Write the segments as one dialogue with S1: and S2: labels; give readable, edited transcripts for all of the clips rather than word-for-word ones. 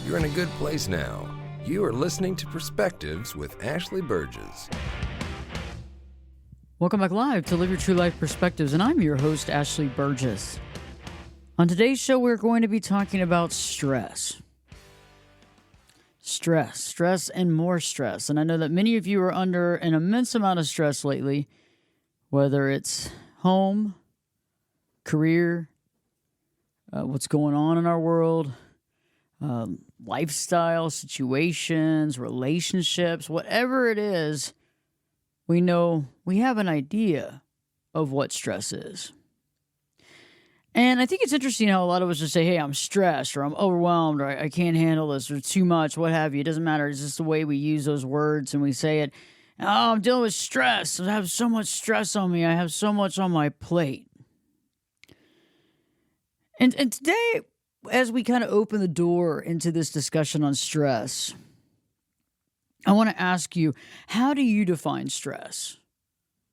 S1: You're in a good place now. You are listening to Perspectives with Ashley Burgess.
S2: Welcome back live to Live Your True Life Perspectives, and I'm your host, Ashley Burgess. On today's show, we're going to be talking about stress. Stress, and more stress. And I know that many of you are under an immense amount of stress lately, whether it's home, career, what's going on in our world, lifestyle, situations, relationships, whatever it is, we know we have an idea of what stress is. And I think it's interesting how a lot of us just say, hey, I'm stressed, or I'm overwhelmed, or I can't handle this, or too much, what have you. It doesn't matter. It's just the way we use those words and we say it. Oh, I'm dealing with stress. I have so much stress on me. I have so much on my plate. And today, as we kind of open the door into this discussion on stress, I want to ask you, how do you define stress?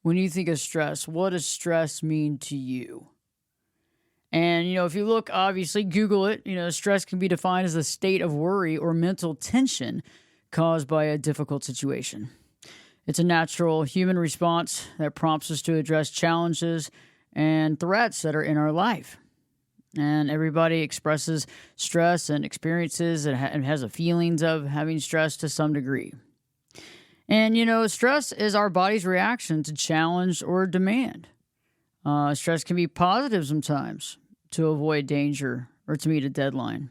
S2: When you think of stress, what does stress mean to you? And, if you look, obviously, Google it, stress can be defined as a state of worry or mental tension caused by a difficult situation. It's a natural human response that prompts us to address challenges and threats that are in our life. And everybody expresses stress and experiences and has a feelings of having stress to some degree. And, stress is our body's reaction to challenge or demand. Stress can be positive sometimes to avoid danger or to meet a deadline.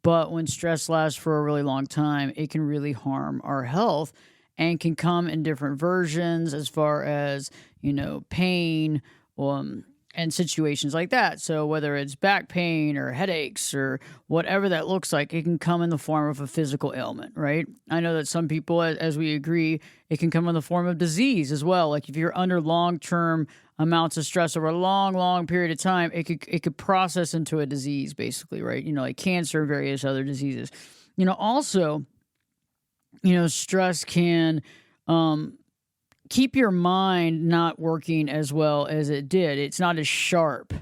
S2: But when stress lasts for a really long time, it can really harm our health and can come in different versions as far as, pain, and situations like that. So whether it's back pain or headaches or whatever that looks like, it can come in the form of a physical ailment, right? I know that some people, as we agree, it can come in the form of disease as well. Like if you're under long-term amounts of stress over a long, long period of time, it could process into a disease basically, right? Like cancer and various other diseases. Also, stress can keep your mind not working as well as it did. It's not as sharp.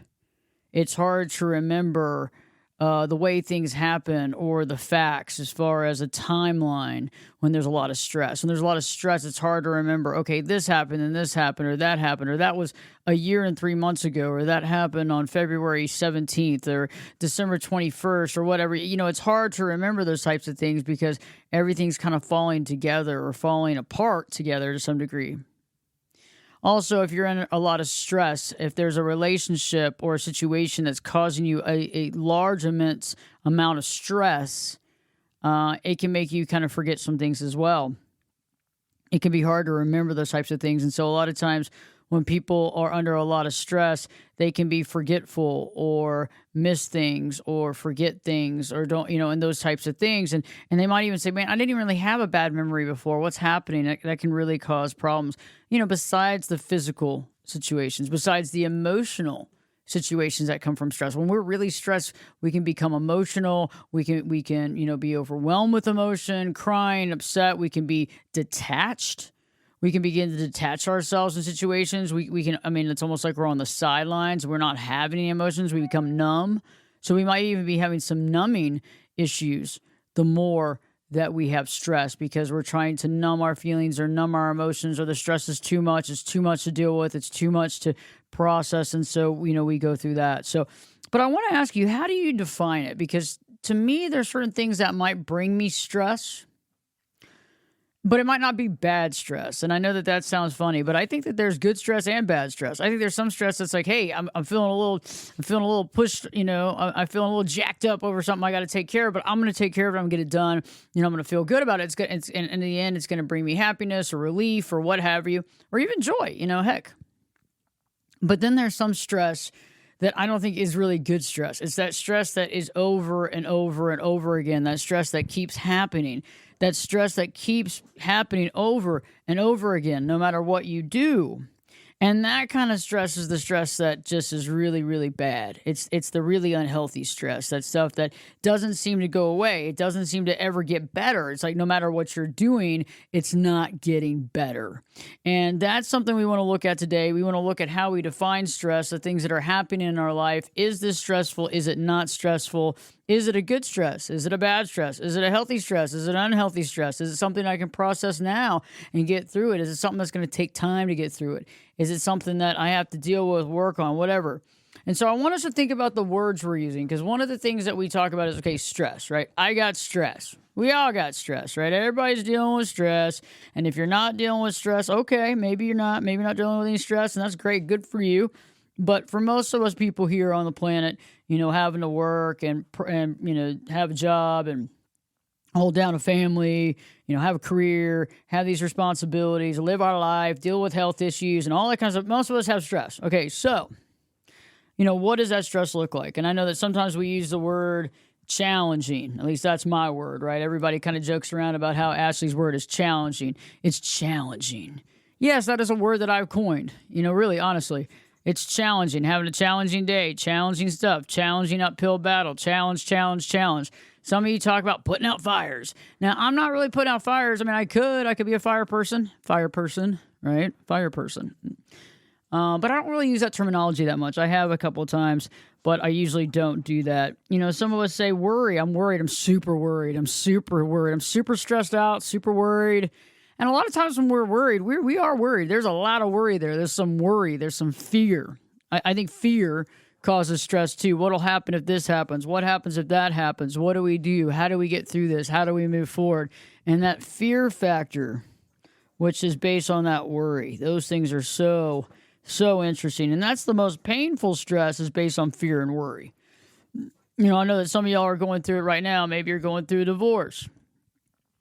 S2: It's hard to remember the way things happen or the facts as far as a timeline when there's a lot of stress. When there's a lot of stress, it's hard to remember, okay, this happened and this happened, or that was a year and 3 months ago, or that happened on February 17th or December 21st or whatever. It's hard to remember those types of things because everything's kind of falling together or falling apart together to some degree. Also, if you're in a lot of stress, if there's a relationship or a situation that's causing you a large, immense amount of stress, it can make you kind of forget some things as well. It can be hard to remember those types of things. And so a lot of times when people are under a lot of stress, they can be forgetful or miss things or forget things or don't, and those types of things. And they might even say, man, I didn't even really have a bad memory before. What's happening? That can really cause problems, besides the physical situations, besides the emotional situations that come from stress. When we're really stressed, we can become emotional. We can, be overwhelmed with emotion, crying, upset. We can be detached. We can begin to detach ourselves in situations. We can, it's almost like we're on the sidelines. We're not having any emotions. We become numb. So we might even be having some numbing issues the more that we have stress because we're trying to numb our feelings or numb our emotions, or the stress is too much. It's too much to deal with. It's too much to process. And so, we go through that. So, but I want to ask you, how do you define it? Because to me, there's certain things that might bring me stress, but it might not be bad stress. And I know that sounds funny, but I think that there's good stress and bad stress. I think there's some stress that's like, hey, I'm feeling a little pushed, I'm feeling a little jacked up over something I got to take care of, but I'm going to take care of it. I'm going to get it done. I'm going to feel good about it. It's good. And in the end, it's going to bring me happiness or relief or what have you, or even joy, heck. But then there's some stress that I don't think is really good stress. It's that stress that is over and over and over again, that stress that keeps happening. That stress that keeps happening over and over again, no matter what you do. And that kind of stress is the stress that just is really, really bad. It's the really unhealthy stress, that stuff that doesn't seem to go away. It doesn't seem to ever get better. It's like no matter what you're doing, it's not getting better. And that's something we want to look at today. We want to look at how we define stress, the things that are happening in our life. Is this stressful? Is it not stressful? Is it a good stress? Is it a bad stress? Is it a healthy stress? Is it an unhealthy stress? Is it something I can process now and get through it? Is it something that's going to take time to get through it? Is it something that I have to deal with, work on, whatever? And so I want us to think about the words we're using, because one of the things that we talk about is, okay, stress, right? I got stress. We all got stress, right? Everybody's dealing with stress. And if you're not dealing with stress, okay, maybe you're not. Maybe you're not dealing with any stress, and that's great. Good for you. But for most of us people here on the planet, having to work and have a job and hold down a family, have a career, have these responsibilities, live our life, deal with health issues and all that kind of stuff. Most of us have stress. Okay, so, what does that stress look like? And I know that sometimes we use the word challenging. At least that's my word, right? Everybody kind of jokes around about how Ashley's word is challenging. It's challenging. Yes, that is a word that I've coined, really, honestly. It's challenging, having a challenging day, challenging stuff, challenging uphill battle, challenge. Some of you talk about putting out fires. Now, I'm not really putting out fires. I mean, I could be a fire person, right? Fire person. But I don't really use that terminology that much. I have a couple of times, but I usually don't do that. Some of us say worry. I'm worried. I'm super worried. I'm super stressed out, super worried. And a lot of times when we're worried, we are worried. There's a lot of worry there. There's some worry. There's some fear. I think fear causes stress too. What'll happen if this happens? What happens if that happens? What do we do? How do we get through this? How do we move forward? And that fear factor, which is based on that worry, those things are so interesting. And that's the most painful stress, is based on fear and worry. I know that some of y'all are going through it right now. Maybe you're going through a divorce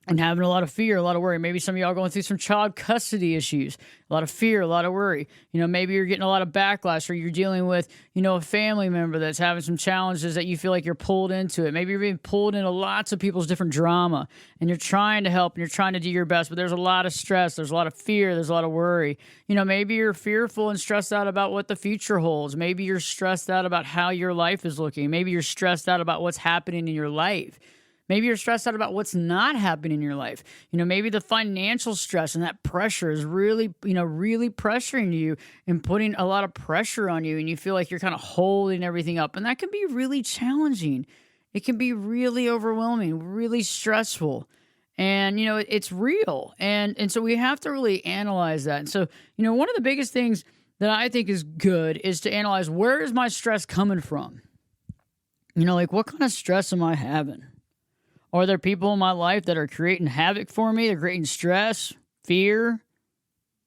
S2: and having a lot of fear, a lot of worry. Maybe some of y'all are going through some child custody issues, a lot of fear, a lot of worry. Maybe you're getting a lot of backlash, or you're dealing with, a family member that's having some challenges that you feel like you're pulled into it. Maybe you're being pulled into lots of people's different drama, and you're trying to help and you're trying to do your best, but there's a lot of stress, there's a lot of fear, there's a lot of worry. Maybe you're fearful and stressed out about what the future holds. Maybe you're stressed out about how your life is looking. Maybe you're stressed out about what's happening in your life. Maybe you're stressed out about what's not happening in your life. Maybe the financial stress and that pressure is really pressuring you and putting a lot of pressure on you, and you feel like you're kind of holding everything up. And that can be really challenging. It can be really overwhelming, really stressful. And, it's real. And so we have to really analyze that. And so, one of the biggest things that I think is good is to analyze, where is my stress coming from? What kind of stress am I having? Are there people in my life that are creating havoc for me? They're creating stress, fear,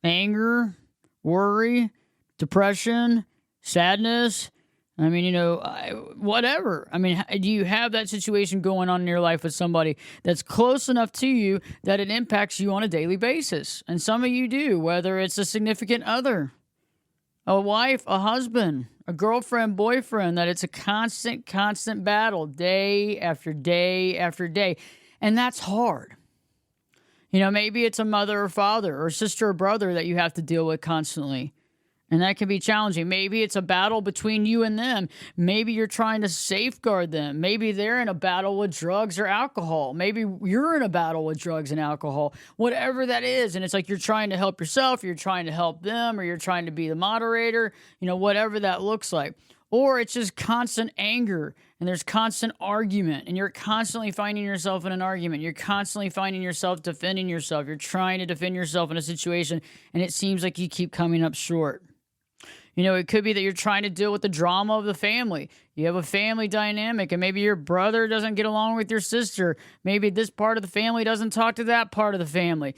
S2: anger, worry, depression, sadness. Whatever. Do you have that situation going on in your life with somebody that's close enough to you that it impacts you on a daily basis? And some of you do, whether it's a significant other, a wife, a husband, a girlfriend, boyfriend, that it's a constant battle, day after day after day. And that's hard. Maybe it's a mother or father or sister or brother that you have to deal with constantly. And that can be challenging. Maybe it's a battle between you and them. Maybe you're trying to safeguard them. Maybe they're in a battle with drugs or alcohol. Maybe you're in a battle with drugs and alcohol. Whatever that is. And it's like you're trying to help yourself, you're trying to help them, or you're trying to be the moderator, whatever that looks like. Or it's just constant anger, and there's constant argument, and you're constantly finding yourself in an argument. You're constantly finding yourself defending yourself. You're trying to defend yourself in a situation, and it seems like you keep coming up short. It could be that you're trying to deal with the drama of the family. You have a family dynamic, and maybe your brother doesn't get along with your sister. Maybe this part of the family doesn't talk to that part of the family.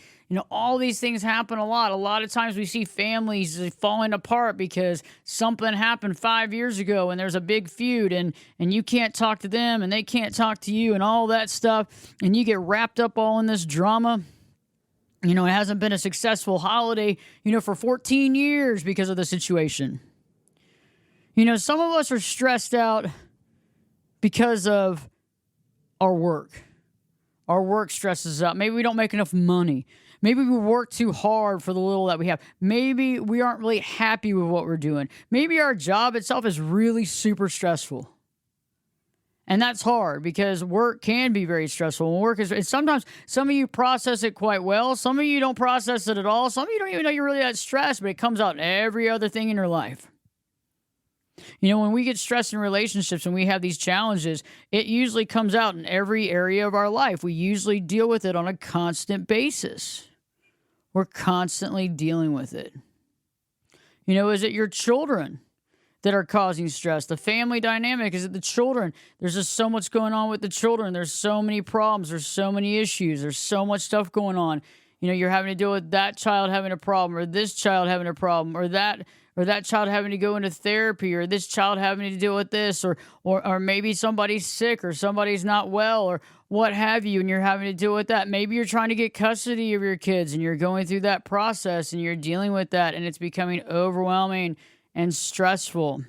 S2: All these things happen a lot. A lot of times we see families falling apart because something happened 5 years ago, and there's a big feud, and you can't talk to them, and they can't talk to you, and all that stuff, and you get wrapped up all in this drama. It hasn't been a successful holiday, for 14 years because of the situation. Some of us are stressed out because of our work. Our work stresses us out. Maybe we don't make enough money. Maybe we work too hard for the little that we have. Maybe we aren't really happy with what we're doing. Maybe our job itself is really super stressful. And that's hard because work can be very stressful. And work is, and sometimes some of you process it quite well. Some of you don't process it at all. Some of you don't even know you're really that stressed, but it comes out in every other thing in your life. When we get stressed in relationships and we have these challenges, it usually comes out in every area of our life. We usually deal with it on a constant basis. We're constantly dealing with it. Is it your children that are causing stress? The family dynamic, is it the children? There's just so much going on with the children. There's so many problems. There's so many issues. There's so much stuff going on. You're having to deal with that child having a problem, or this child having a problem, or that child having to go into therapy, or this child having to deal with this, or maybe somebody's sick, or somebody's not well, or what have you, and you're having to deal with that. Maybe you're trying to get custody of your kids, and you're going through that process, and you're dealing with that, and it's becoming overwhelming and stressful.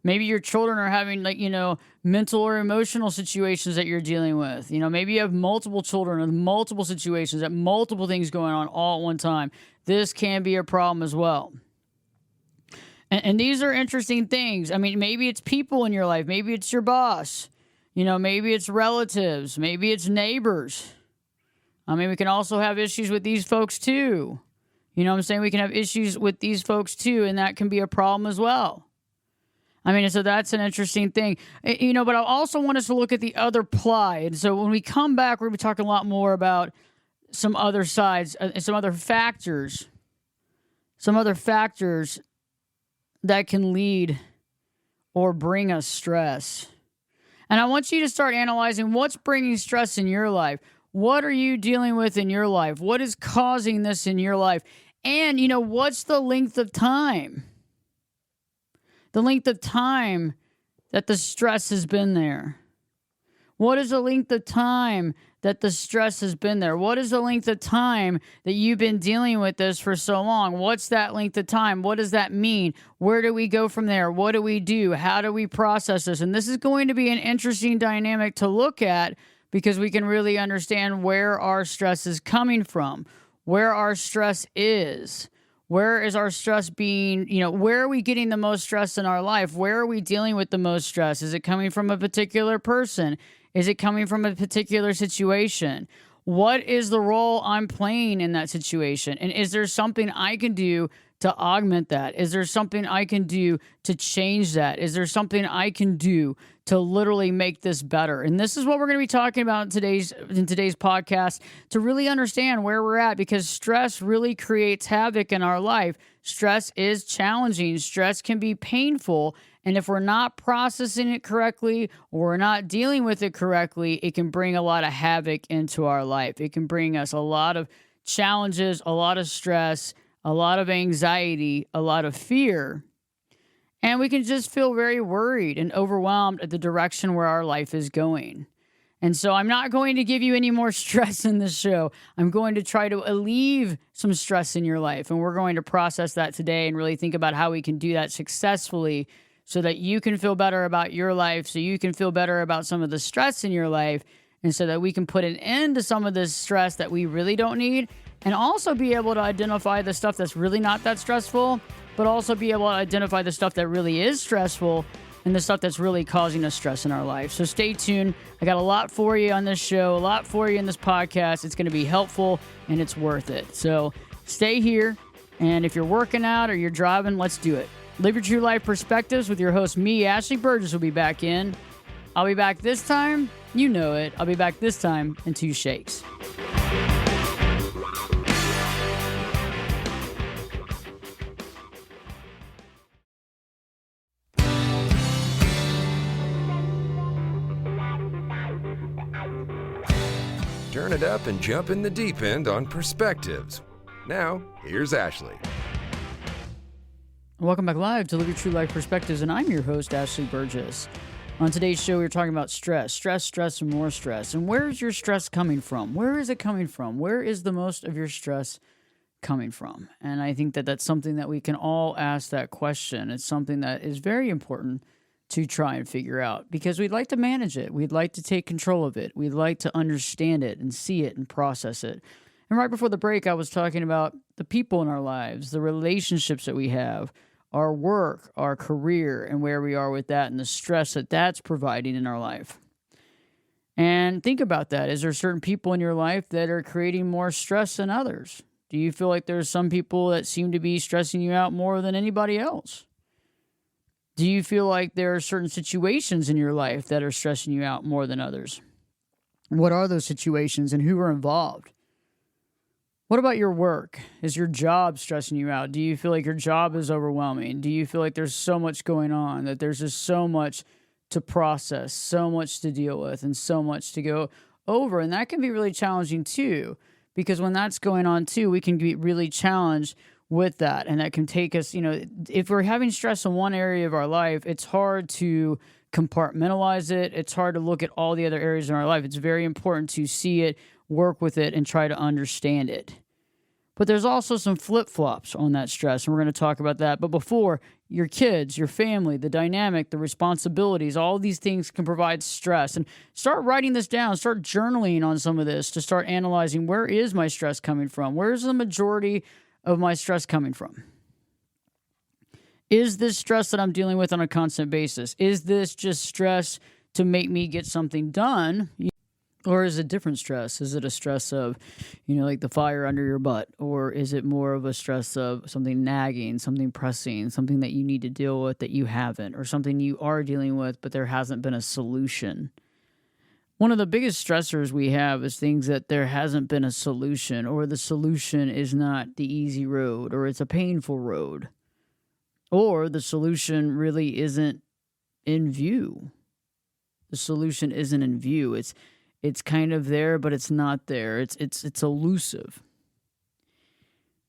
S2: Maybe your children are having mental or emotional situations that you're dealing with. Maybe you have multiple children with multiple situations, that multiple things going on all at one time. This can be a problem as well. And these are interesting things. Maybe it's people in your life. Maybe it's your boss. Maybe it's relatives. Maybe it's neighbors. We can also have issues with these folks too. We can have issues with these folks too, and that can be a problem as well. So that's an interesting thing. But I also want us to look at the other ply. And so when we come back, we're going to be talking a lot more about some other sides, some other factors that can lead or bring us stress. And I want you to start analyzing what's bringing stress in your life. What are you dealing with in your life? What is causing this in your life? And, what's the length of time? The length of time that the stress has been there. What is the length of time that the stress has been there? What is the length of time that you've been dealing with this for so long? What's that length of time? What does that mean? Where do we go from there? What do we do? How do we process this? And this is going to be an interesting dynamic to look at, because we can really understand where our stress is coming from, where our stress is. Where is our stress being, where are we getting the most stress in our life? Where are we dealing with the most stress? Is it coming from a particular person? Is it coming from a particular situation? What is the role I'm playing in that situation? And is there something I can do to augment that? Is there something I can do to change that? Is there something I can do to literally make this better? And this is what we're going to be talking about in today's podcast, to really understand where we're at, because stress really creates havoc in our life. Stress is challenging. Stress can be painful. And if we're not processing it correctly, or we're not dealing with it correctly, it can bring a lot of havoc into our life. It can bring us a lot of challenges, a lot of stress, a lot of anxiety, a lot of fear. And we can just feel very worried and overwhelmed at the direction where our life is going. And so I'm not going to give you any more stress in this show. I'm going to try to alleviate some stress in your life. And we're going to process that today and really think about how we can do that successfully, so that you can feel better about your life, so you can feel better about some of the stress in your life, and so that we can put an end to some of this stress that we really don't need, and also be able to identify the stuff that's really not that stressful, but also be able to identify the stuff that really is stressful and the stuff that's really causing us stress in our life. So stay tuned. I got a lot for you on this show, a lot for you in this podcast. It's going to be helpful, and it's worth it. So stay here, and if you're working out or you're driving, let's do it. Live Your True Life Perspectives with your host, me, Ashley Burgess, will be back in. I'll be back this time. You know it. I'll be back this time in 2 shakes.
S1: Turn it up and jump in the deep end on Perspectives. Now, here's Ashley.
S2: Welcome back live to Live Your True Life Perspectives, and I'm your host, Ashley Burgess. On today's show, we're talking about stress, and more stress. And where is your stress coming from? Where is it coming from? Where is the most of your stress coming from? And I think that that's something that we can all ask that question. It's something that is very important to try and figure out, because we'd like to manage it. We'd like to take control of it. We'd like to understand it and see it and process it. And right before the break, I was talking about the people in our lives, the relationships that we have, our work, our career, and where we are with that, and the stress that that's providing in our life. And think about that. Is there certain people in your life that are creating more stress than others? Do you feel like there's some people that seem to be stressing you out more than anybody else? Do you feel like there are certain situations in your life that are stressing you out more than others? What are those situations and who are involved? What about your work? Is your job stressing you out? Do you feel like your job is overwhelming? Do you feel like there's so much going on, that there's just so much to process, so much to deal with, and so much to go over? And that can be really challenging too, because when that's going on too, we can be really challenged with that. And that can take us, if we're having stress in one area of our life, it's hard to compartmentalize it. It's hard to look at all the other areas in our life. It's very important to see it, work with it, and try to understand it. But there's also some flip-flops on that stress, and we're going to talk about that. But before, your kids, your family, the dynamic, the responsibilities, all these things can provide stress. And start writing this down. Start journaling on some of this to start analyzing, where is my stress coming from? Where's the majority of my stress coming from? Is this stress that I'm dealing with on a constant basis? Is this just stress to make me get something done? Or is it different stress? Is it a stress of, like the fire under your butt? Or is it more of a stress of something nagging, something pressing, something that you need to deal with that you haven't, or something you are dealing with but there hasn't been a solution? One of the biggest stressors we have is things that there hasn't been a solution, or the solution is not the easy road, or it's a painful road, or the solution really isn't in view. The solution isn't in view. It's kind of there, but it's not there. It's elusive,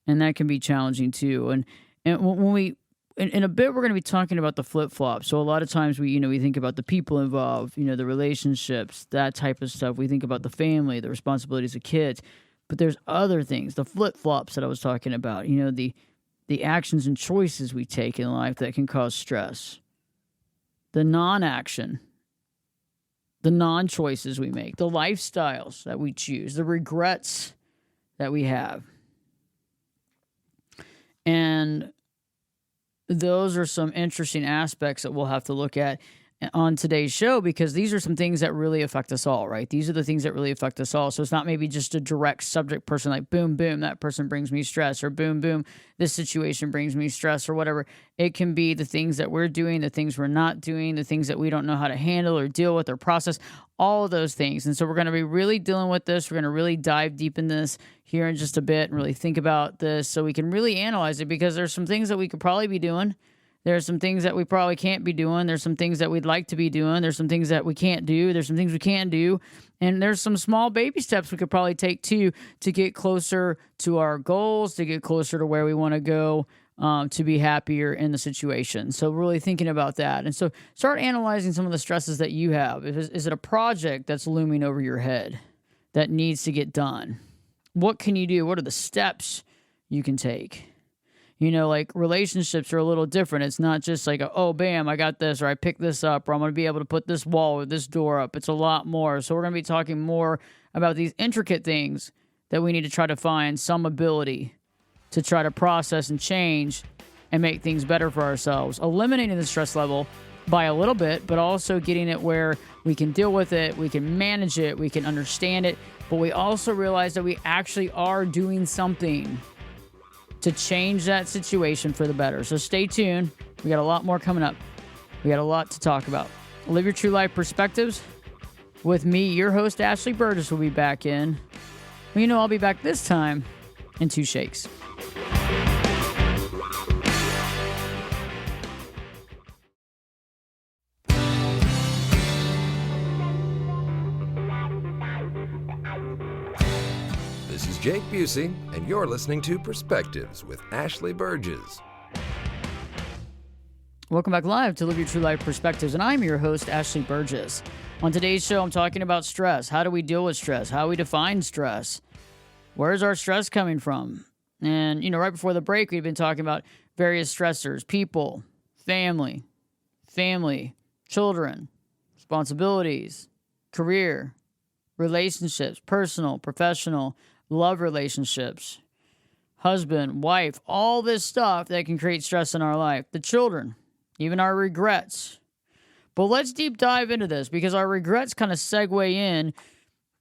S2: and that can be challenging too. And when we in a bit, we're going to be talking about the flip flop. So a lot of times we think about the people involved, the relationships, that type of stuff. We think about the family, the responsibilities of kids, but there's other things, the flip flops that I was talking about. The actions and choices we take in life that can cause stress. The non-action. The non-choices we make, the lifestyles that we choose, the regrets that we have. And those are some interesting aspects that we'll have to look at on today's show, because these are some things that really affect us all, right? These are the things that really affect us all. So it's not maybe just a direct subject person, like boom, boom, that person brings me stress, or boom, boom, this situation brings me stress, or whatever. It can be the things that we're doing, the things we're not doing, the things that we don't know how to handle or deal with or process, all of those things. And so we're going to be really dealing with this. We're going to really dive deep in this here in just a bit and really think about this so we can really analyze it, because there's some things that we could probably be doing. There's some things that we probably can't be doing. There's some things that we'd like to be doing. There's some things that we can't do. There's some things we can do. And there's some small baby steps we could probably take too to get closer to our goals, to get closer to where we want to go, to be happier in the situation. So really thinking about that. And so start analyzing some of the stresses that you have. Is it a project that's looming over your head that needs to get done? What can you do? What are the steps you can take? Like relationships are a little different. It's not just like, oh, bam, I got this, or I picked this up, or I'm going to be able to put this wall or this door up. It's a lot more. So we're going to be talking more about these intricate things that we need to try to find some ability to try to process and change and make things better for ourselves. Eliminating the stress level by a little bit, but also getting it where we can deal with it, we can manage it, we can understand it, but we also realize that we actually are doing something to change that situation for the better. So stay tuned. We got a lot more coming up. We got a lot to talk about. Live Your True Life Perspectives with me, your host, Ashley Burgess, will be back in. Well, I'll be back this time in 2 shakes.
S1: This is Jake Busey, and you're listening to Perspectives with Ashley Burgess.
S2: Welcome back live to Live Your True Life Perspectives, and I'm your host, Ashley Burgess. On today's show, I'm talking about stress. How do we deal with stress? How do we define stress? Where's our stress coming from? And, right before the break, we've been talking about various stressors: people, family, children, responsibilities, career, relationships, personal, professional, love relationships, husband, wife, all this stuff that can create stress in our life. The children, even our regrets. But let's deep dive into this, because our regrets kind of segue in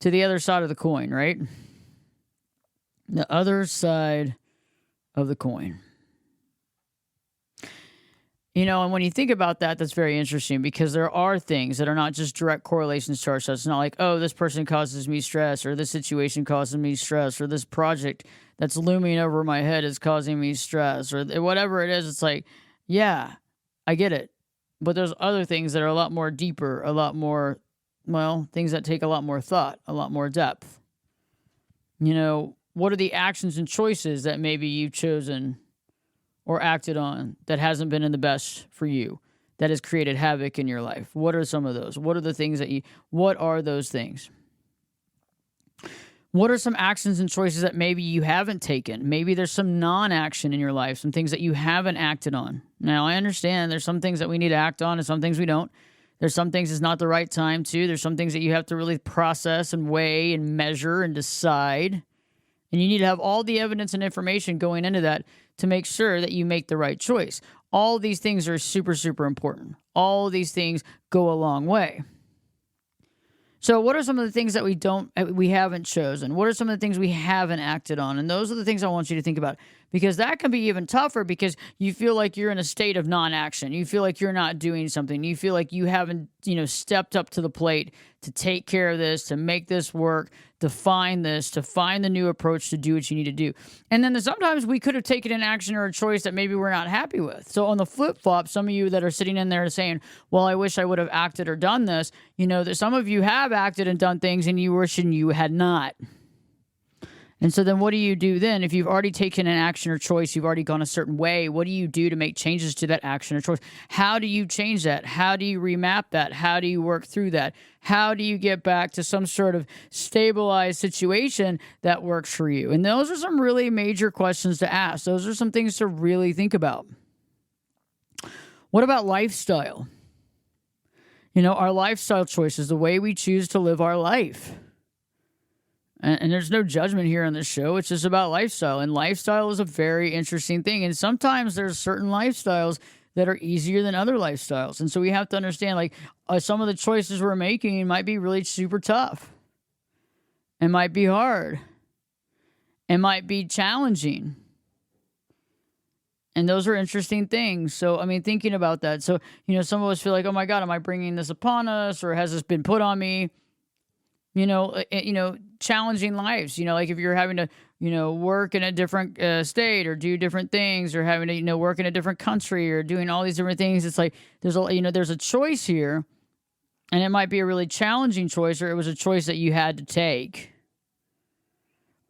S2: to the other side of the coin, right? The other side of the coin. And when you think about that, that's very interesting because there are things that are not just direct correlations to our stress. It's not like, oh, this person causes me stress, or this situation causes me stress, or this project that's looming over my head is causing me stress, or whatever it is. It's like, yeah, I get it. But there's other things that are a lot more deeper, a lot more, well, things that take a lot more thought, a lot more depth. What are the actions and choices that maybe you've chosen or acted on that hasn't been in the best for you, that has created havoc in your life? What are some of those? What are the things what are those things? What are some actions and choices that maybe you haven't taken? Maybe there's some non-action in your life, some things that you haven't acted on. Now, I understand there's some things that we need to act on and some things we don't. There's some things it's not the right time to. There's some things that you have to really process and weigh and measure and decide. And you need to have all the evidence and information going into that to make sure that you make the right choice. All these things are super, super important. All these things go a long way. So what are some of the things that we haven't chosen? What are some of the things we haven't acted on? And those are the things I want you to think about, because that can be even tougher because you feel like you're in a state of non-action. You feel like you're not doing something. You feel like you haven't, stepped up to the plate to take care of this, to make this work, to find the new approach to do what you need to do. And then sometimes we could have taken an action or a choice that maybe we're not happy with. So on the flip-flop, some of you that are sitting in there saying, well, I wish I would have acted or done this, that some of you have acted and done things and you wish you had not. And so then what do you do then? If you've already taken an action or choice, you've already gone a certain way, what do you do to make changes to that action or choice? How do you change that? How do you remap that? How do you work through that? How do you get back to some sort of stabilized situation that works for you? And those are some really major questions to ask. Those are some things to really think about. What about lifestyle? Our lifestyle choices, the way we choose to live our life. And there's no judgment here on this show. It's just about lifestyle. And lifestyle is a very interesting thing. And sometimes there's certain lifestyles that are easier than other lifestyles. And so we have to understand, some of the choices we're making might be really super tough. It might be hard. It might be challenging. And those are interesting things. So, thinking about that. So, some of us feel like, oh my God, am I bringing this upon us? Or has this been put on me? Challenging lives, like if you're having to, work in a different state or do different things, or having to, work in a different country or doing all these different things. It's like, there's a choice here, and it might be a really challenging choice, or it was a choice that you had to take.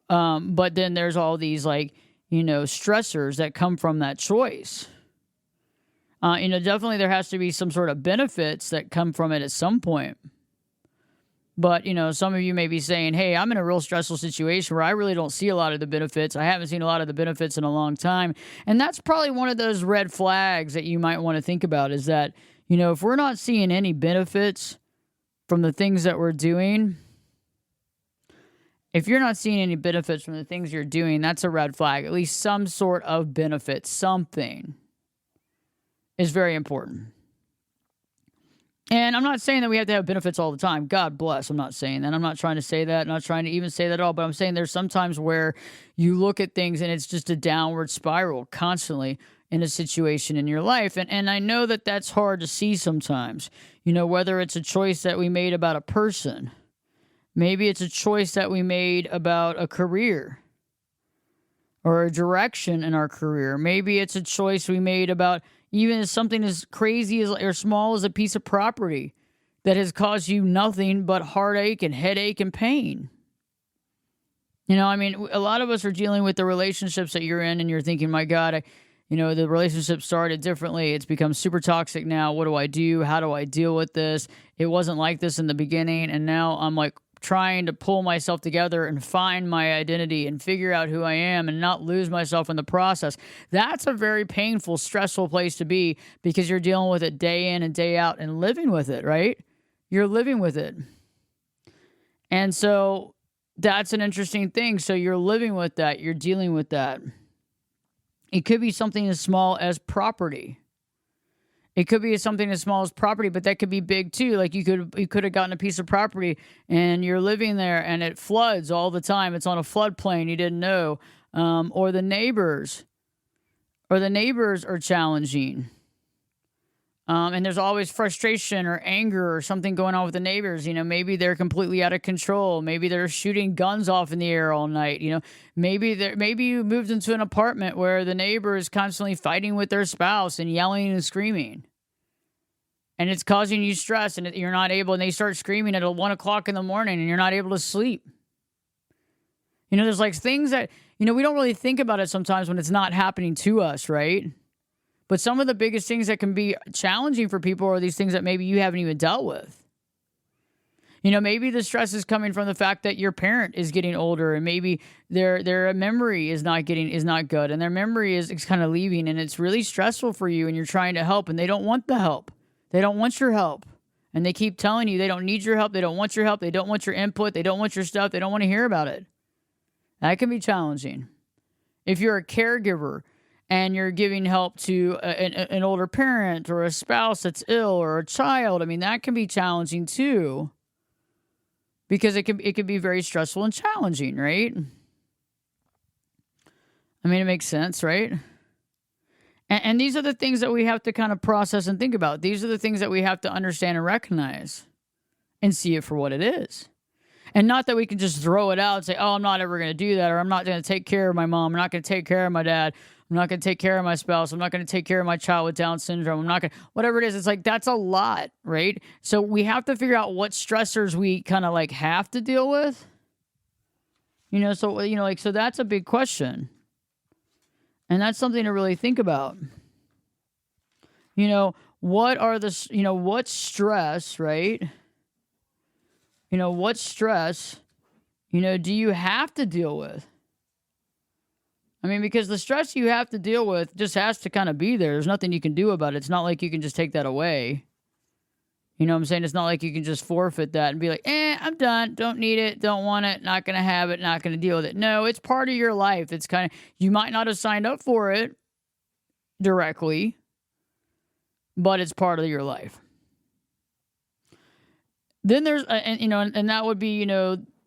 S2: But then there's all these stressors that come from that choice. Definitely there has to be some sort of benefits that come from it at some point. But, some of you may be saying, hey, I'm in a real stressful situation where I really don't see a lot of the benefits. I haven't seen a lot of the benefits in a long time. And that's probably one of those red flags that you might want to think about, is that, if we're not seeing any benefits from the things that we're doing, if you're not seeing any benefits from the things you're doing, that's a red flag. At least some sort of benefit, something is very important. And I'm not saying that we have to have benefits all the time. God bless. I'm not saying that. I'm not trying to say that. I'm not trying to even say that at all. But I'm saying there's sometimes where you look at things and it's just a downward spiral constantly in a situation in your life. And I know that that's hard to see sometimes. Whether it's a choice that we made about a person. Maybe it's a choice that we made about a career or a direction in our career. Maybe it's a choice we made about even something as crazy as or small as a piece of property that has caused you nothing but heartache and headache and pain. A lot of us are dealing with the relationships that you're in and you're thinking, my God, the relationship started differently. It's become super toxic now. What do I do? How do I deal with this? It wasn't like this in the beginning. And now I'm trying to pull myself together and find my identity and figure out who I am and not lose myself in the process. That's a very painful, stressful place to be, because you're dealing with it day in and day out and living with it, right? You're living with it. And so that's an interesting thing. So you're living with that. You're dealing with that. It could be something as small as property. It could be something as small as property, but that could be big too. Like you could have gotten a piece of property and you're living there and it floods all the time. It's on a floodplain you didn't know. Or the neighbors are challenging. And there's always frustration or anger or something going on with the neighbors. Maybe they're completely out of control. Maybe they're shooting guns off in the air all night. Maybe you moved into an apartment where the neighbor is constantly fighting with their spouse and yelling and screaming. And it's causing you stress, and you're not able, and they start screaming at 1 o'clock in the morning and you're not able to sleep. There's like things that, we don't really think about it sometimes when it's not happening to us, right? But some of the biggest things that can be challenging for people are these things that maybe you haven't even dealt with. Maybe the stress is coming from the fact that your parent is getting older, and maybe their memory is not good, and their memory is kind of leaving, and it's really stressful for you, and you're trying to help, and they don't want the help. They don't want your help. And they keep telling you they don't need your help. They don't want your help. They don't want your input. They don't want your stuff. They don't want to hear about it. That can be challenging. If you're a caregiver and you're giving help to an older parent or a spouse that's ill or a child, that can be challenging too. Because it can be very stressful and challenging, right? It makes sense, right? And these are the things that we have to kind of process and think about. These are the things that we have to understand and recognize and see it for what it is. And not that we can just throw it out and say, oh, I'm not ever going to do that, or I'm not going to take care of my mom. I'm not going to take care of my dad. I'm not going to take care of my spouse. I'm not going to take care of my child with Down syndrome. I'm not going to, whatever it is. It's like, that's a lot, right? So we have to figure out what stressors we kind of like have to deal with. So that's a big question. And that's something to really think about. What are the, what stress, right? What stress, do you have to deal with? Because the stress you have to deal with just has to kind of be there. There's nothing you can do about it. It's not like you can just take that away. You know what I'm saying? It's not like you can just forfeit that and be like, I'm done. Don't need it. Don't want it. Not going to have it. Not going to deal with it. No, it's part of your life. It's kind of, you might not have signed up for it directly, but it's part of your life. Then there's, and that would be,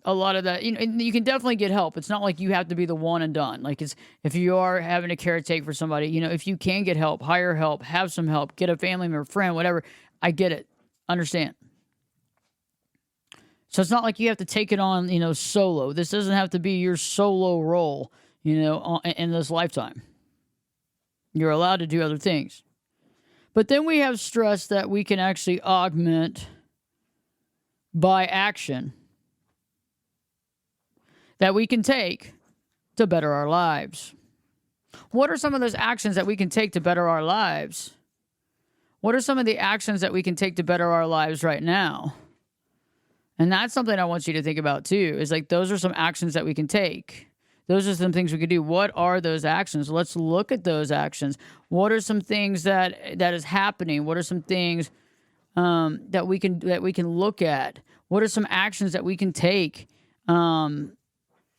S2: a lot of that, and you can definitely get help. It's not like you have to be the one and done. Like if you are having a caretake for somebody, if you can get help, hire help, have some help, get a family member, friend, whatever. I get it. Understand. So it's not like you have to take it on, solo. This doesn't have to be your solo role, in this lifetime. You're allowed to do other things. But then we have stress that we can actually augment by action that we can take to better our lives. What are some of those actions that we can take to better our lives? What are some of the actions that we can take to better our lives right now? And that's something I want you to think about too, is like, those are some actions that we can take. Those are some things we can do. What are those actions? Let's look at those actions. What are some things that is happening? What are some things that we can look at? What are some actions that we can take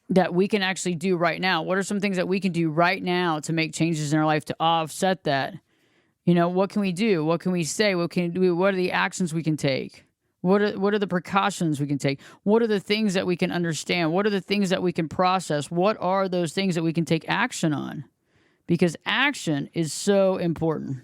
S2: that we can actually do right now? What are some things that we can do right now to make changes in our life to offset that? What can we do? What can we say? What can we do? What are the actions we can take? What are the precautions we can take? What are the things that we can understand? What are the things that we can process? What are those things that we can take action on? Because action is so important.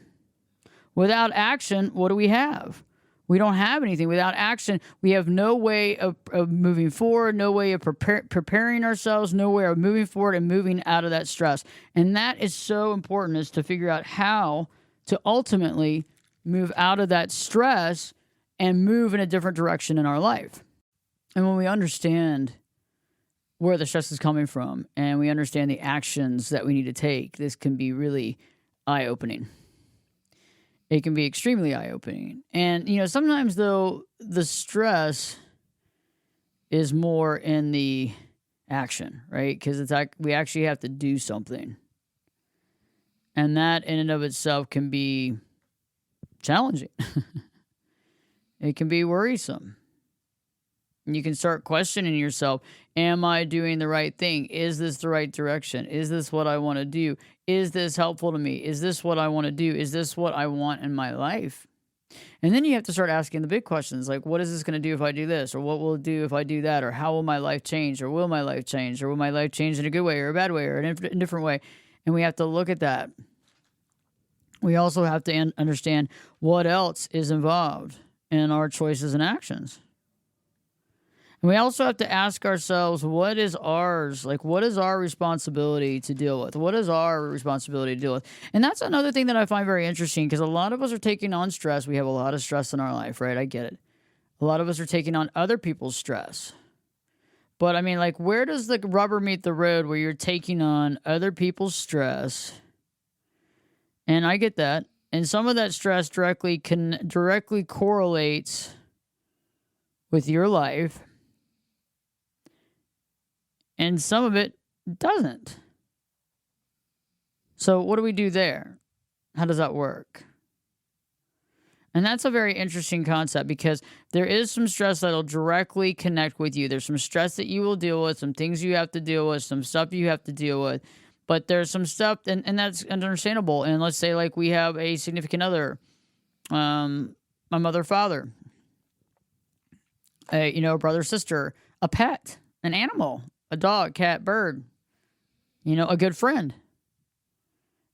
S2: Without action, what do we have? We don't have anything. Without action, we have no way of moving forward, no way of preparing ourselves, no way of moving forward and moving out of that stress. And that is so important, is to figure out how to ultimately move out of that stress and move in a different direction in our life. And when we understand where the stress is coming from and we understand the actions that we need to take, this can be really eye-opening. It can be extremely eye-opening. And, sometimes, though, the stress is more in the action, right? Because it's like we actually have to do something. And that in and of itself can be challenging. It can be worrisome. You can start questioning yourself. Am I doing the right thing? Is this the right direction? Is this what I want to do? Is this helpful to me? Is this what I want to do? Is this what I want in my life? And then you have to start asking the big questions, like, what is this going to do if I do this? Or what will it do if I do that? Or how will my life change? Or will my life change? Or will my life change in a good way or a bad way or in a different way? And we have to look at that. we also have to understand what else is involved in our choices and actions. And we also have to ask ourselves, what is ours? Like, what is our responsibility to deal with? What is our responsibility to deal with? And that's another thing that I find very interesting, because a lot of us are taking on stress. We have a lot of stress in our life, right? I get it. A lot of us are taking on other people's stress. But I mean, like, where does the rubber meet the road where you're taking on other people's stress? And I get that. And some of that stress directly correlates with your life. And some of it doesn't. So what do we do there? How does that work? And that's a very interesting concept, because there is some stress that'll directly connect with you. There's some stress that you will deal with, some things you have to deal with, some stuff you have to deal with. But there's some stuff, and that's understandable. And let's say, like, we have a significant other, my mother, father, a brother, sister, a pet, an animal, a dog, cat, bird, a good friend.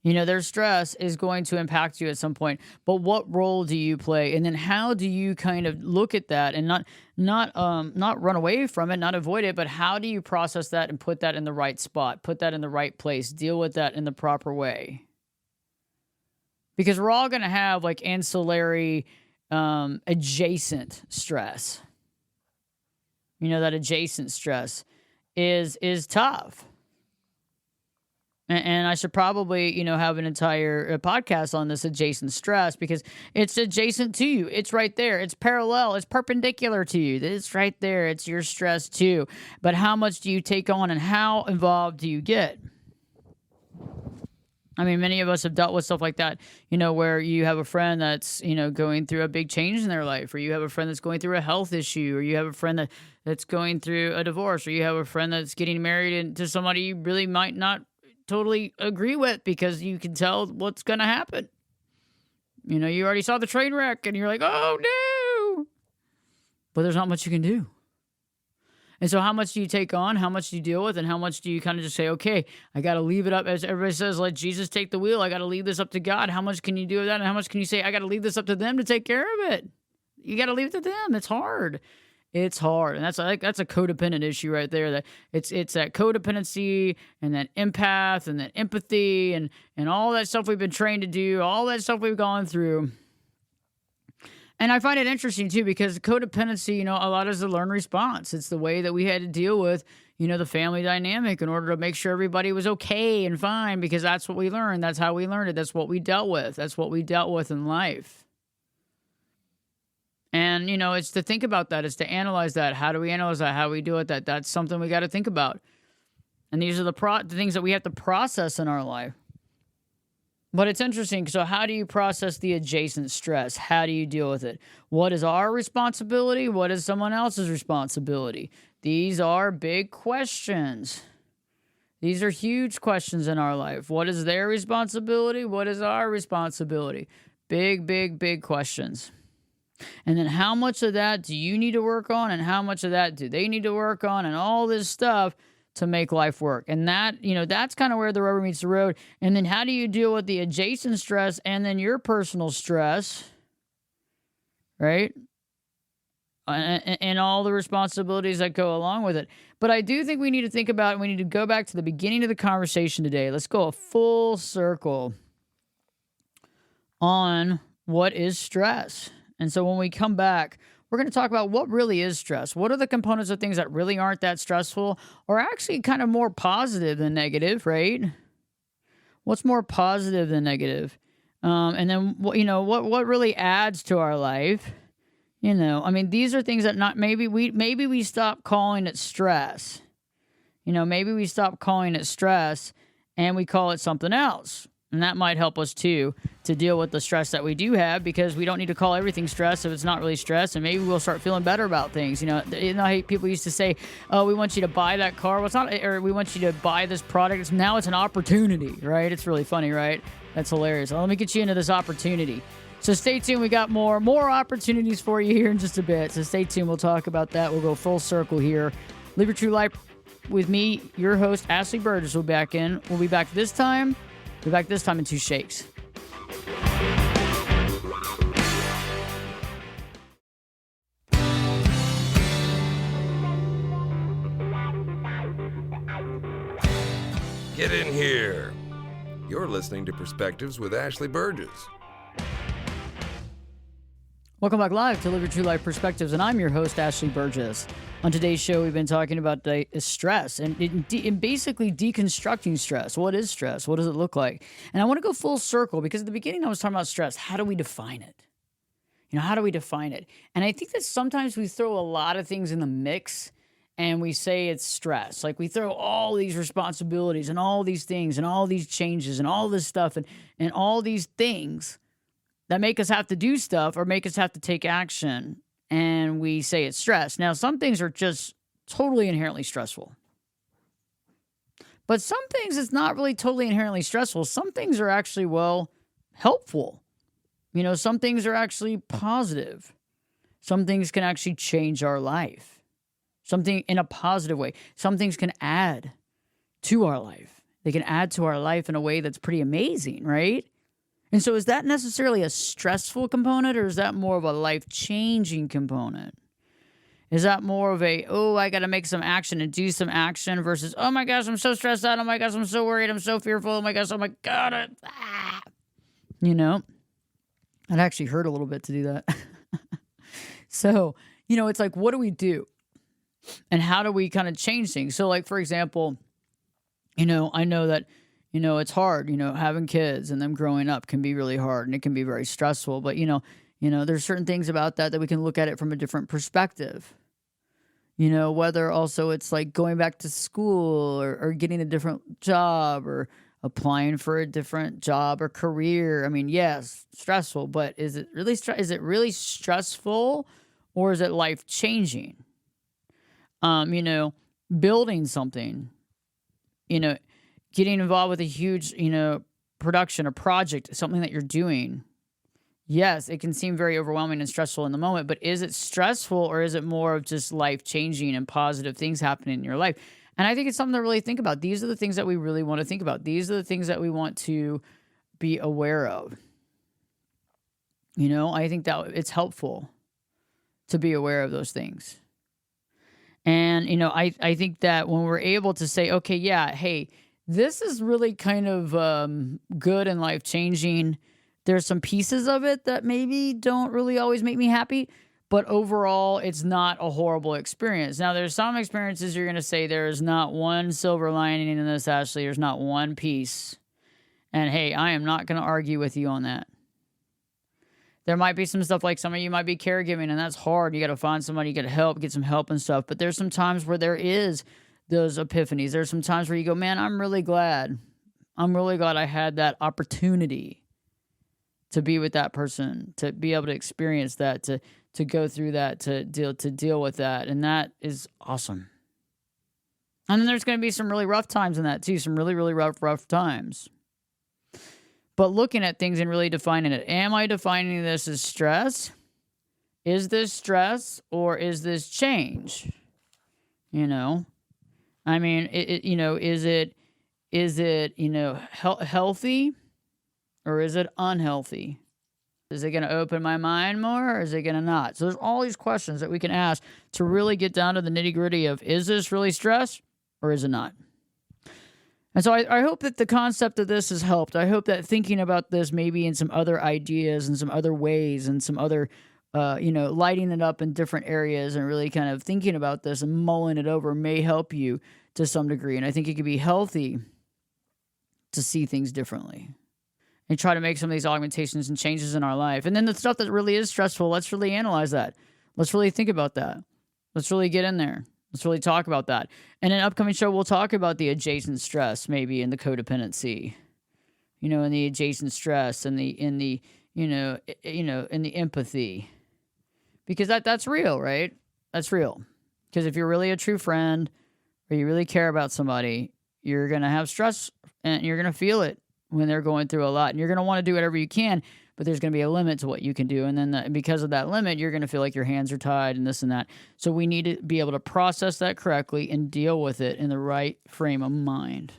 S2: Their stress is going to impact you at some point. But what role do you play? And then how do you kind of look at that and not run away from it, not avoid it, but how do you process that and put that in the right spot, put that in the right place, deal with that in the proper way? Because we're all going to have, like, ancillary, adjacent stress. That adjacent stress is tough. And I should probably, have an entire podcast on this adjacent stress, because it's adjacent to you. It's right there. It's parallel. It's perpendicular to you. It's right there. It's your stress too. But how much do you take on, and how involved do you get? I mean, many of us have dealt with stuff like that, where you have a friend that's, going through a big change in their life, or you have a friend that's going through a health issue, or you have a friend that's going through a divorce, or you have a friend that's getting married to somebody you really might not totally agree with, because you can tell what's going to happen. You already saw the train wreck and you're like, oh no, but there's not much you can do. And so how much do you take on? How much do you deal with? And how much do you kind of just say, okay, I got to leave it up, as everybody says, let Jesus take the wheel. I got to leave this up to God. How much can you do with that? And how much can you say, I got to leave this up to them to take care of it? You got to leave it to them. It's hard. It's hard. And that's a codependent issue right there. That it's that codependency and that empath and that empathy and all that stuff we've been trained to do, all that stuff we've gone through. And I find it interesting too, because codependency, a lot is a learned response. It's the way that we had to deal with, the family dynamic in order to make sure everybody was okay and fine, because that's what we learned. That's how we learned it. That's what we dealt with. That's what we dealt with in life. And, it's to think about that. It's to analyze that. How do we analyze that? How do we deal with that? That's something we got to think about. And these are the things that we have to process in our life. But it's interesting. So how do you process the adjacent stress? How do you deal with it? What is our responsibility? What is someone else's responsibility? These are big questions. These are huge questions in our life. What is their responsibility? What is our responsibility? Big, big, big questions. And then how much of that do you need to work on, and how much of that do they need to work on, and all this stuff to make life work. And that, that's kind of where the rubber meets the road. And then how do you deal with the adjacent stress and then your personal stress, right? And all the responsibilities that go along with it. But I do think we need to think about it. We need to go back to the beginning of the conversation today. Let's go a full circle on what is stress. And so when we come back, we're going to talk about what really is stress. What are the components of things that really aren't that stressful, or actually kind of more positive than negative, right? What's more positive than negative? And then, what really adds to our life? These are things that maybe we stop calling it stress. Maybe we stop calling it stress and we call it something else. And that might help us too to deal with the stress that we do have, because we don't need to call everything stress if it's not really stress, and maybe we'll start feeling better about things. How people used to say, "Oh, we want you to buy that car." Well, it's not, or we want you to buy this product. Now it's an opportunity, right? It's really funny, right? That's hilarious. Well, let me get you into this opportunity. So stay tuned. We got more opportunities for you here in just a bit. So stay tuned. We'll talk about that. We'll go full circle here. Live your true life with me, your host, Ashley Burgess. We'll be back this time in 2 shakes.
S1: Get in here. You're listening to Perspectives with Ashley Burgess.
S2: Welcome back live to Live Your True Life Perspectives, and I'm your host, Ashley Burgess. On today's show, we've been talking about stress and basically deconstructing stress. What is stress? What does it look like? And I want to go full circle because at the beginning I was talking about stress. How do we define it? How do we define it? And I think that sometimes we throw a lot of things in the mix and we say it's stress. Like we throw all these responsibilities and all these things and all these changes and all this stuff and all these things that make us have to do stuff or make us have to take action. And we say it's stress. Now, some things are just totally inherently stressful. But some things it's not really totally inherently stressful. Some things are actually, helpful. Some things are actually positive. Some things can actually change our life. Something in a positive way. Some things can add to our life. They can add to our life in a way that's pretty amazing, right? And so is that necessarily a stressful component or is that more of a life-changing component? Is that more of I got to make some action and do some action versus, oh my gosh, I'm so stressed out. Oh my gosh, I'm so worried. I'm so fearful. Oh my gosh, God. It actually hurt a little bit to do that. So, it's like, what do we do? And how do we kind of change things? So like, for example, I know that, it's hard, having kids and them growing up can be really hard and it can be very stressful. But, there's certain things about that we can look at it from a different perspective. Whether also it's like going back to school or getting a different job or applying for a different job or career. I mean, yes, stressful, but is it really stressful or is it life-changing? Building something, getting involved with a huge, production or project, something that you're doing. Yes, it can seem very overwhelming and stressful in the moment, but is it stressful or is it more of just life-changing and positive things happening in your life? And I think it's something to really think about. These are the things that we really want to think about. These are the things that we want to be aware of. I think that it's helpful to be aware of those things. And, I think that when we're able to say, okay, yeah, hey, this is really kind of good and life-changing. There's some pieces of it that maybe don't really always make me happy, but overall, it's not a horrible experience. Now, there's some experiences you're going to say there's not one silver lining in this, Ashley. There's not one piece. And, hey, I am not going to argue with you on that. There might be some stuff like some of you might be caregiving, and that's hard. You got to find somebody, you got to get some help and stuff. But there's some times where there is those epiphanies. There's some times where you go, man, I'm really glad I had that opportunity to be with that person, to be able to experience that, to go through that, to deal with that. And that is awesome. And then there's going to be some really rough times in that too, some really, really rough times. But looking at things and really defining it. Am I defining this as stress? Is this stress or is this change? I mean, is it healthy or is it unhealthy? Is it going to open my mind more or is it going to not? So there's all these questions that we can ask to really get down to the nitty gritty of, is this really stress or is it not? And so I hope that the concept of this has helped. I hope that thinking about this maybe in some other ideas and some other ways and some other, lighting it up in different areas and really kind of thinking about this and mulling it over may help you to some degree. And I think it could be healthy to see things differently and try to make some of these augmentations and changes in our life. And then the stuff that really is stressful, let's really analyze that. Let's really think about that. Let's really get in there. Let's really talk about that. And in an upcoming show, we'll talk about the adjacent stress, maybe in the codependency, in the adjacent stress and in the empathy, because that's real, right? That's real. Because if you're really a true friend or you really care about somebody, you're going to have stress and you're going to feel it when they're going through a lot, and you're going to want to do whatever you can, but there's going to be a limit to what you can do. And then because of that limit, you're going to feel like your hands are tied and this and that. So we need to be able to process that correctly and deal with it in the right frame of mind.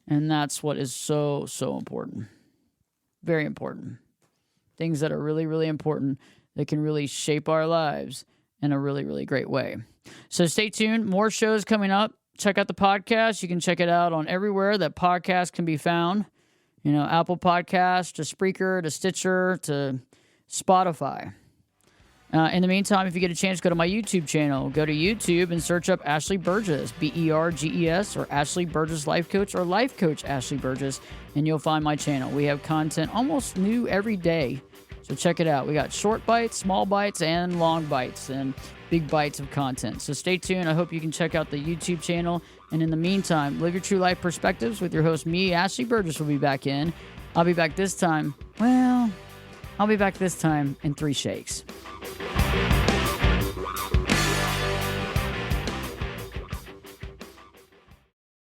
S2: And that's what is so, so important. Very important. Things that are really, really important that can really shape our lives in a really, really great way. So stay tuned. More shows coming up. Check out the podcast. You can check it out on everywhere that podcasts can be found. Apple Podcasts, to Spreaker, to Stitcher, to Spotify. In the meantime, if you get a chance, go to my YouTube channel. Go to YouTube and search up Ashley Burgess, Berges, or Ashley Burgess Life Coach, or Life Coach Ashley Burgess, and you'll find my channel. We have content almost new every day, so check it out. We got short bites, small bites, and long bites, and big bites of content. So stay tuned. I hope you can check out the YouTube channel. And in the meantime, live your true life perspectives with your host, me, Ashley Burgess, will be back in. I'll be back this time in 3 shakes.